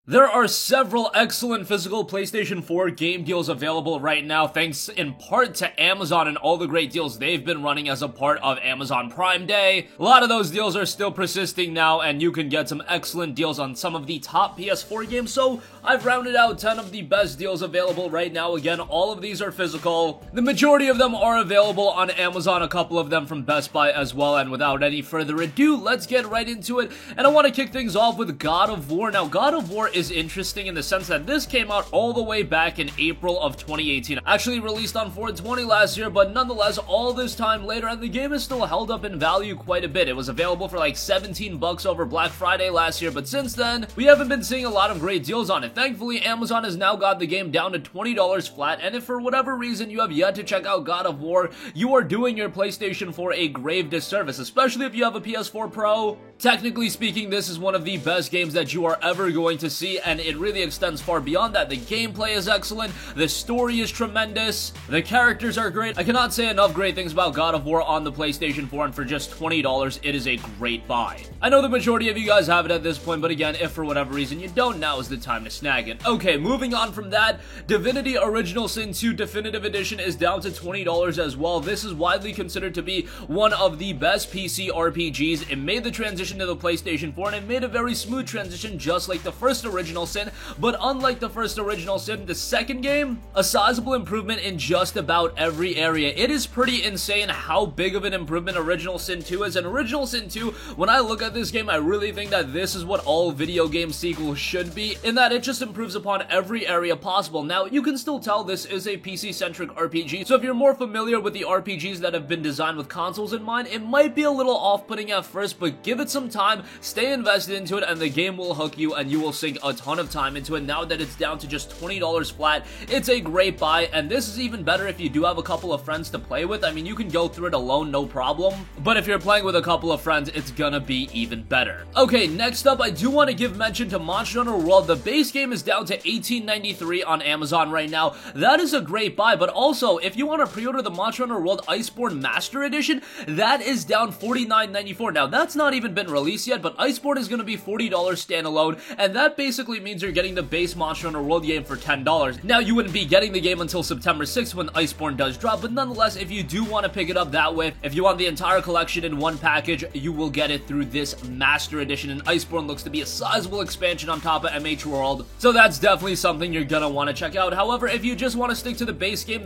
There are several excellent physical PlayStation 4 game deals available right now, thanks in part to Amazon and all the great deals they've been running as a part of Amazon Prime Day. A lot of those deals are still persisting now, and you can get some excellent deals on some of the top PS4 games, so I've rounded out 10 of the best deals available right now. Again, all of these are physical. The majority of them are available on Amazon, a couple of them from Best Buy as well, and without any further ado, let's get right into it, and I want to kick things off with God of War. Now, God of War is interesting in the sense that this came out all the way back in April of 2018. Actually released on 4/20 last year, but nonetheless, all this time later, and the game is still held up in value quite a bit. It was available for like 17 bucks over Black Friday last year, but since then, we haven't been seeing a lot of great deals on it. Thankfully, Amazon has now got the game down to $20 flat, and if for whatever reason you have yet to check out God of War, you are doing your PlayStation 4 a grave disservice, especially if you have a PS4 Pro. Technically speaking, this is one of the best games that you are ever going to see, and it really extends far beyond that. The gameplay is excellent, the story is tremendous, the characters are great. I cannot say enough great things about God of War on the PlayStation 4, and for just $20, it is a great buy. I know the majority of you guys have it at this point, but again, if for whatever reason you don't, now is the time to snag it. Okay, moving on from that, Divinity Original Sin 2 Definitive Edition is down to $20 as well. This is widely considered to be one of the best PC RPGs. It made the transition to the PlayStation 4, and it made a very smooth transition, just like the first Original Sin, but unlike the first Original Sin, the second game, a sizable improvement in just about every area. It is pretty insane how big of an improvement Original Sin 2 is, and Original Sin 2, when I look at this game, I really think that this is what all video game sequels should be, in that it just improves upon every area possible. Now, you can still tell this is a PC-centric RPG, so if you're more familiar with the RPGs that have been designed with consoles in mind, it might be a little off-putting at first, but give it some time, stay invested into it, and the game will hook you, and you will sink a ton of time into it. Now that it's down to just $20 flat, it's a great buy, and this is even better if you do have a couple of friends to play with. I mean, you can go through it alone, no problem, but if you're playing with a couple of friends, it's gonna be even better. Okay, next up, I do want to give mention to Monster Hunter World. The base game is down to $18.93 on Amazon right now. That is a great buy, but also, if you want to pre-order the Monster Hunter World Iceborne Master Edition, that is down $49.94. Now, that's not even been released yet, but Iceborne is going to be $40 standalone, and that basically means you're getting the base Monster Hunter World game for $10. Now, you wouldn't be getting the game until September 6th when Iceborne does drop, but nonetheless, if you do want to pick it up that way, if you want the entire collection in one package, you will get it through this Master Edition, and Iceborne looks to be a sizable expansion on top of MH World, so that's definitely something you're gonna want to check out. However, if you just want to stick to the base game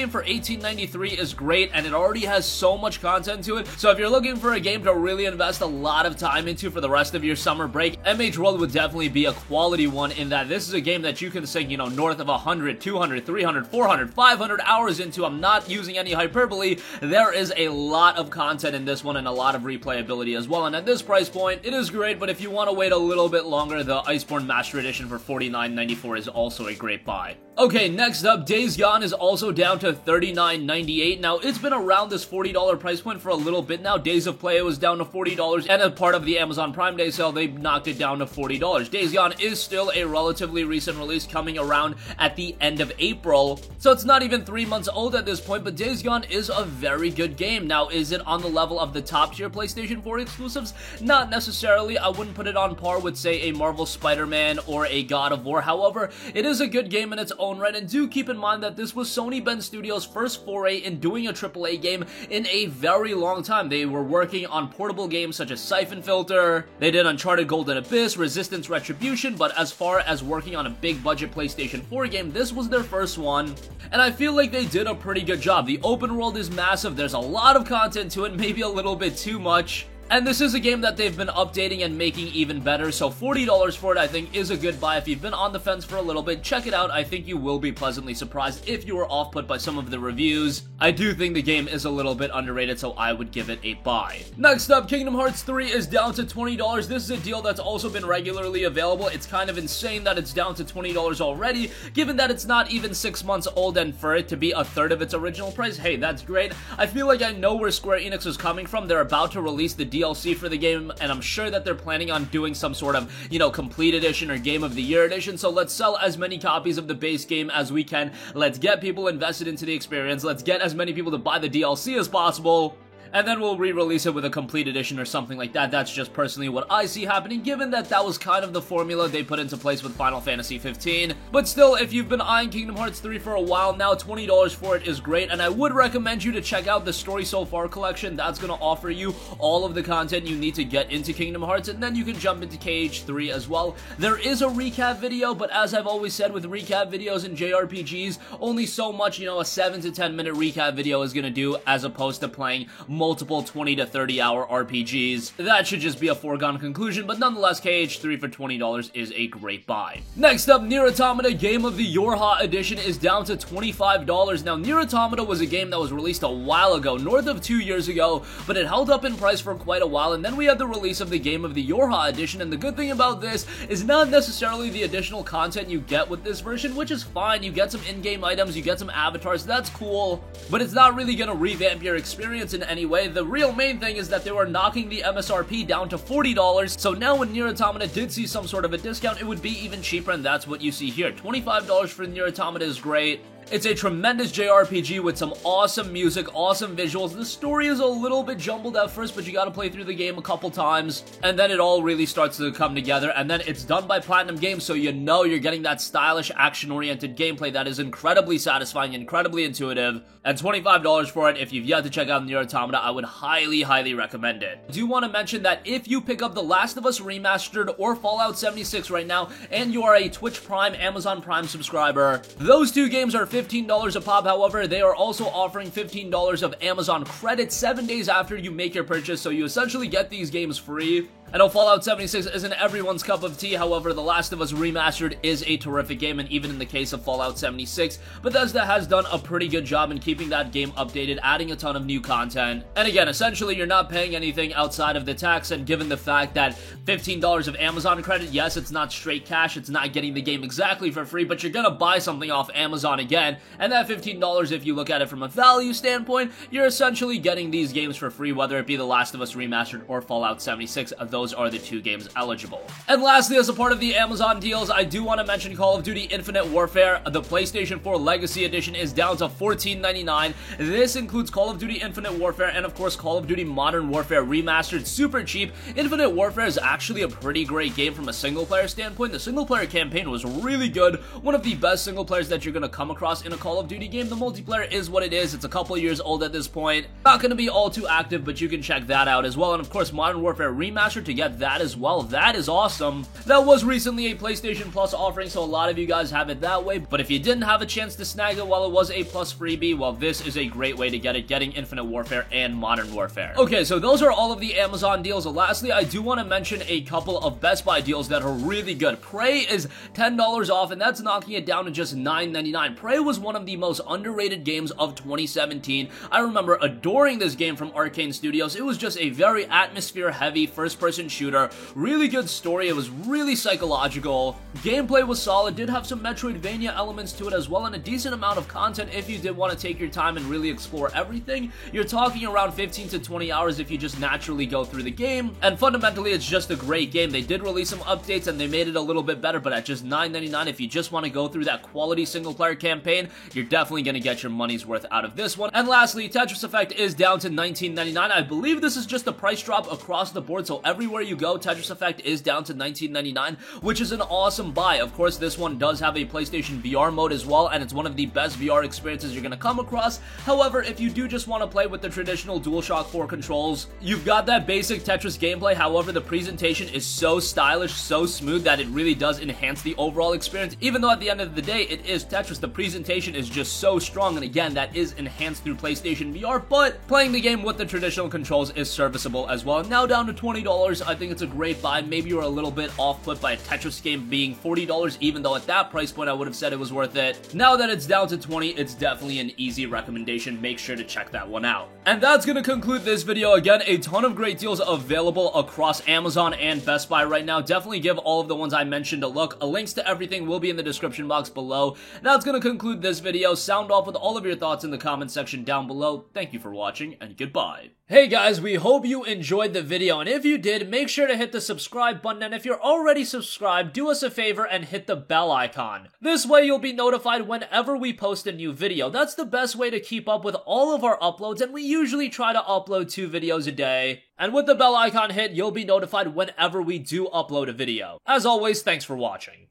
for $18.93 is great, and it already has so much content to it, so if you're looking for a game to really invest a lot of time into for the rest of your summer break, MH World would definitely be a quality one, in that this is a game that you can sink, north of 100, 200, 300, 400, 500 hours into. I'm not using any hyperbole. There is a lot of content in this one and a lot of replayability as well, and at this price point, it is great, but if you want to wait a little bit longer, the Iceborne Master Edition for $49.94 is also a great buy. Okay, next up, Days Gone is also down to $39.98. Now, it's been around this $40 price point for a little bit now. Days of Play was down to $40, and as part of the Amazon Prime Day sale, they knocked it down to $40. Days Gone is still a relatively recent release, coming around at the end of April, so it's not even 3 months old at this point, but Days Gone is a very good game. Now, is it on the level of the top-tier PlayStation 4 exclusives? Not necessarily. I wouldn't put it on par with, say, a Marvel Spider-Man or a God of War. However, it is a good game in its own right, and do keep in mind that this was Sony Bend Studios' first foray in doing a AAA game in a very long time. They were working on portable games such as Siphon Filter, they did Uncharted Golden Abyss, Resistance Retribution, but as far as working on a big budget PlayStation 4 game, this was their first one, and I feel like they did a pretty good job. The open world is massive, there's a lot of content to it, maybe a little bit too much, and this is a game that they've been updating and making even better, so $40 for it I think is a good buy. If you've been on the fence for a little bit, check it out. I think you will be pleasantly surprised if you were off-put by some of the reviews. I do think the game is a little bit underrated, so I would give it a buy. Next up, Kingdom Hearts 3 is down to $20. This is a deal that's also been regularly available. It's kind of insane that it's down to $20 already, given that it's not even 6 months old, and for it to be a third of its original price, hey, that's great. I feel like I know where Square Enix is coming from. They're about to release the DLC for the game, and I'm sure that they're planning on doing some sort of, complete edition or Game of the Year edition, so let's sell as many copies of the base game as we can. Let's get people invested into the experience. Let's get as many people to buy the DLC as possible. and then we'll re-release it with a complete edition or something like that. That's just personally what I see happening, given that that was kind of the formula they put into place with Final Fantasy 15. But still, if you've been eyeing Kingdom Hearts 3 for a while now, $20 for it is great, and I would recommend you to check out the Story So Far collection. That's going to offer you all of the content you need to get into Kingdom Hearts, and then you can jump into KH3 as well. There is a recap video, but as I've always said with recap videos in JRPGs, only so much, a 7 to 10 minute recap video is going to do, as opposed to playing multiple 20 to 30 hour RPGs. That should just be a foregone conclusion, but nonetheless, KH3 for $20 is a great buy. Next up, Nier Automata Game of the Yorha Edition is down to $25. Now, Nier Automata was a game that was released a while ago, north of 2 years ago, but it held up in price for quite a while, and then we had the release of the Game of the Yorha Edition, and the good thing about this is not necessarily the additional content you get with this version, which is fine. You get some in-game items, you get some avatars, that's cool, but it's not really gonna revamp your experience in any way. The real main thing is that they were knocking the MSRP down to $40, so now when Nier Automata did see some sort of a discount, it would be even cheaper, and that's what you see here. $25 for Nier Automata is great. It's a tremendous JRPG with some awesome music, awesome visuals. The story is a little bit jumbled at first, but you gotta play through the game a couple times, and then it all really starts to come together, and then it's done by Platinum Games, so you know you're getting that stylish, action-oriented gameplay that is incredibly satisfying, incredibly intuitive, and $25 for it. If you've yet to check out Nier Automata, I would highly, highly recommend it. I do want to mention that if you pick up The Last of Us Remastered or Fallout 76 right now, and you are a Twitch Prime, Amazon Prime subscriber, those two games are $15 a pop. However, they are also offering $15 of Amazon credit 7 days after you make your purchase, so you essentially get these games free. I know Fallout 76 isn't everyone's cup of tea, however, The Last of Us Remastered is a terrific game, and even in the case of Fallout 76, Bethesda has done a pretty good job in keeping that game updated, adding a ton of new content. And again, essentially, you're not paying anything outside of the tax, and given the fact that $15 of Amazon credit, yes, it's not straight cash, it's not getting the game exactly for free, but you're gonna buy something off Amazon again, and that $15, if you look at it from a value standpoint, you're essentially getting these games for free, whether it be The Last of Us Remastered or Fallout 76. Those are the two games eligible. And lastly, as a part of the Amazon deals, I do want to mention Call of Duty Infinite Warfare. The PlayStation 4 Legacy Edition is down to $14.99. This includes Call of Duty Infinite Warfare and, of course, Call of Duty Modern Warfare Remastered. Super cheap. Infinite Warfare is actually a pretty great game from a single-player standpoint. The single-player campaign was really good. One of the best single players that you're going to come across in a Call of Duty game. The multiplayer is what it is. It's a couple years old at this point. Not going to be all too active, but you can check that out as well. And, of course, Modern Warfare Remastered to get that as well. That is awesome. That was recently a PlayStation Plus offering, so a lot of you guys have it that way, but if you didn't have a chance to snag it while it was a Plus freebie, well, this is a great way to get it, getting Infinite Warfare and Modern Warfare. Okay, so those are all of the Amazon deals. Lastly, I do want to mention a couple of Best Buy deals that are really good. Prey is $10 off, and that's knocking it down to just $9.99. Prey was one of the most underrated games of 2017. I remember adoring this game from Arcane Studios. It was just a very atmosphere-heavy first-person shooter. Really good story. It was really psychological. Gameplay was solid. Did have some Metroidvania elements to it as well, and a decent amount of content if you did want to take your time and really explore everything. You're talking around 15 to 20 hours if you just naturally go through the game, and fundamentally it's just a great game. They did release some updates and they made it a little bit better, but at just $9.99, if you just want to go through that quality single-player campaign, you're definitely going to get your money's worth out of this one. And lastly, Tetris Effect is down to $19.99. I believe this is just a price drop across the board, so everywhere you go, Tetris Effect is down to $19.99, which is an awesome buy. Of course, this one does have a PlayStation VR mode as well, and it's one of the best VR experiences you're going to come across. However, if you do just want to play with the traditional DualShock 4 controls, you've got that basic Tetris gameplay. However, the presentation is so stylish, so smooth, that it really does enhance the overall experience. Even though at the end of the day, it is Tetris, the presentation is just so strong, and again, that is enhanced through PlayStation VR, but playing the game with the traditional controls is serviceable as well. Now down to $20, I think it's a great buy. Maybe you're a little bit off-put by a Tetris game being $40, even though at that price point I would have said it was worth it. Now that it's down to $20, it's definitely an easy recommendation. Make sure to check that one out. And that's gonna conclude this video. Again, a ton of great deals available across Amazon and Best Buy right now. Definitely give all of the ones I mentioned a look. Links to everything will be in the description box below. That's gonna conclude this video. Sound off with all of your thoughts in the comment section down below. Thank you for watching, and goodbye. Hey guys, we hope you enjoyed the video, and if you did, did, make sure to hit the subscribe button, and if you're already subscribed, do us a favor and hit the bell icon. This way you'll be notified whenever we post a new video. That's the best way to keep up with all of our uploads, and we usually try to upload 2 videos a day. And with the bell icon hit, you'll be notified whenever we do upload a video. As always, thanks for watching.